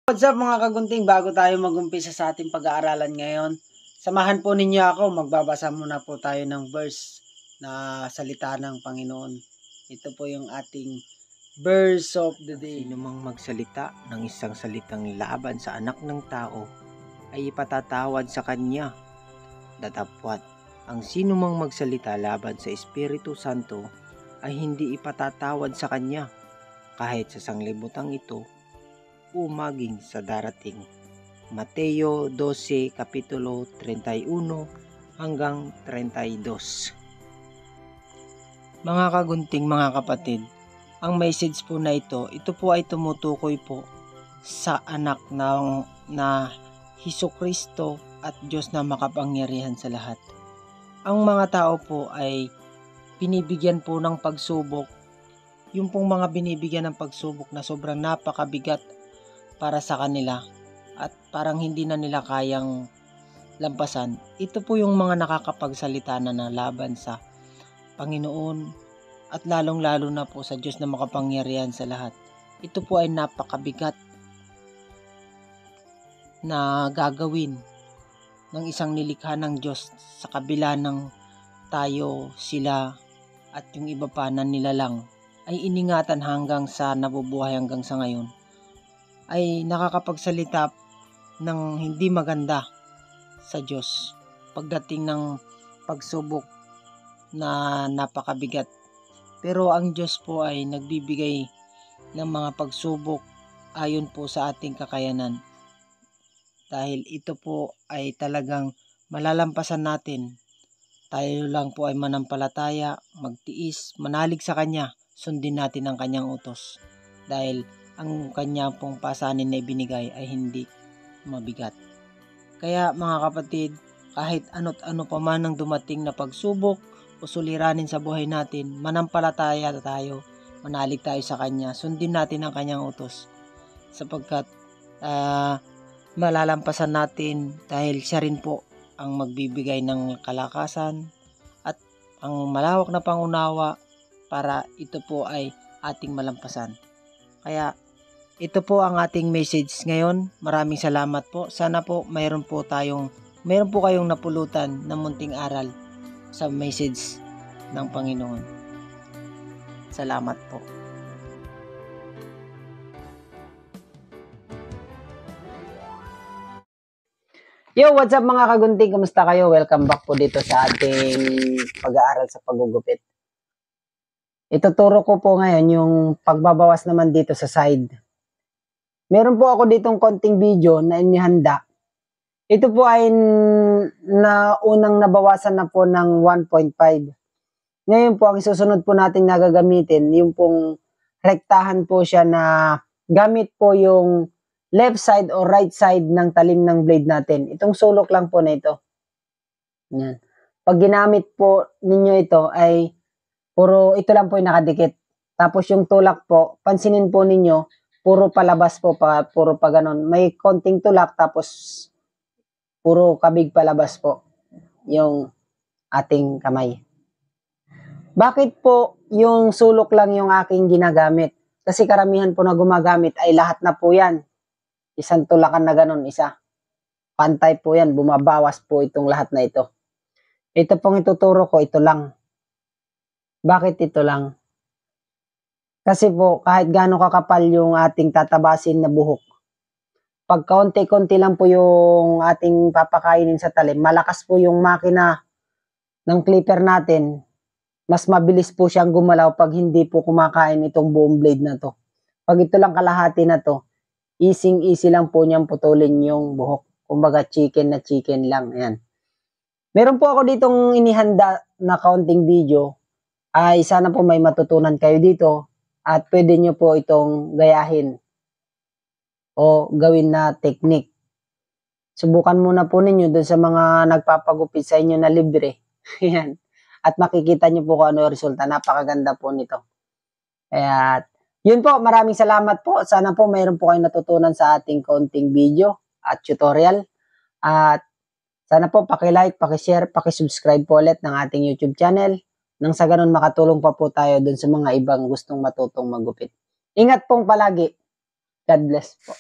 What's up mga kagunting, bago tayo mag-umpisa sa ating pag-aaralan ngayon, samahan po ninyo ako, magbabasa muna po tayo ng verse na salita ng Panginoon. Ito po yung ating verse of the day. Sino mang magsalita ng isang salitang laban sa anak ng tao ay ipatatawad sa kanya. Datapwat, ang sino mang magsalita laban sa Espiritu Santo ay hindi ipatatawad sa kanya, kahit sa sanglibutang ito o maging sa darating. Mateo 12, Kapitulo 31 hanggang 32. Mga kagunting, mga kapatid, ang message po na ito po ay tumutukoy po sa anak na Hesukristo at Diyos na makapangyarihan sa lahat. Ang mga tao po ay binibigyan po ng pagsubok, yung pong mga binibigyan ng pagsubok na sobrang napakabigat para sa kanila at parang hindi na nila kayang lampasan. Ito po yung mga nakakapagsalita na laban sa Panginoon at lalong-lalo na po sa Diyos na makapangyarihan sa lahat. Ito po ay napakabigat na gagawin ng isang nilikha ng Diyos sa kabila ng tayo, sila at yung iba pa na nilalang ay iningatan hanggang sa nabubuhay hanggang sa ngayon, ay nakakapagsalita ng hindi maganda sa Diyos pagdating ng pagsubok na napakabigat. Pero ang Diyos po ay nagbibigay ng mga pagsubok ayon po sa ating kakayanan. Dahil ito po ay talagang malalampasan natin. Tayo lang po ay manampalataya, magtiis, manalig sa Kanya, sundin natin ang Kanyang utos. Dahil ang Kanya pong pasanin na ibinigay ay hindi mabigat. Kaya mga kapatid, kahit ano't ano pa man ang dumating na pagsubok o suliranin sa buhay natin, manampalataya tayo, manalig tayo sa Kanya, sundin natin ang Kanyang utos. Sapagkat malalampasan natin dahil siya rin po ang magbibigay ng kalakasan at ang malawak na pangunawa para ito po ay ating malampasan. Kaya ito po ang ating message ngayon. Maraming salamat po. Sana po mayroon po kayong napulutan na munting aral sa message ng Panginoon. Salamat po. Yo, what's up mga kagunting? Kamusta kayo? Welcome back po dito sa ating pag-aaral sa paggugupit. Ituturo ko po ngayon yung pagbabawas naman dito sa side. Meron po ako ditong konting video na inihanda. Ito po ay unang nabawasan na po ng 1.5. Ngayon po, ang susunod po natin nagagamitin, yung pong rektahan po siya na gamit po yung left side o right side ng talim ng blade natin. Itong sulok lang po na ito. Yan. Pag ginamit po ninyo ito ay puro ito lang po yung nakadikit. Tapos yung tulak po, pansinin po ninyo, puro palabas po, puro pa ganon. May konting tulak tapos puro kabig palabas po yung ating kamay. Bakit po yung sulok lang yung aking ginagamit? Kasi karamihan po na gumagamit ay lahat na po yan. Isang tulakan na ganon, isa. Pantay po yan, bumabawas po itong lahat na ito. Ito pong ituturo ko, ito lang. Bakit ito lang? Kasi po, kahit gaano kakapal yung ating tatabasin na buhok, pag kaunti-kunti lang po yung ating papakainin sa talim, malakas po yung makina ng clipper natin, mas mabilis po siyang gumalaw pag hindi po kumakain itong buong blade na to. Pag ito lang kalahati na to, easy lang po niyang putulin yung buhok. Kumbaga chicken na chicken lang. Ayan. Meron po ako ditong inihanda na kaunting video. Ay sana po may matutunan kayo dito at pwede nyo po itong gayahin o gawin na technique. Subukan muna po ninyo doon sa mga nagpapagupit sa inyo na libre. Ayan. At makikita nyo po kung ano yung resulta. Napakaganda po nito. Kaya yun po, maraming salamat po. Sana po mayroon po kayong natutunan sa ating konting video at tutorial. At sana po paki-like, paki-share, paki-subscribe po ulit ng ating YouTube channel. Nang sa ganun makatulong pa po tayo dun sa mga ibang gustong matutong maggupit. Ingat pong palagi. God bless po.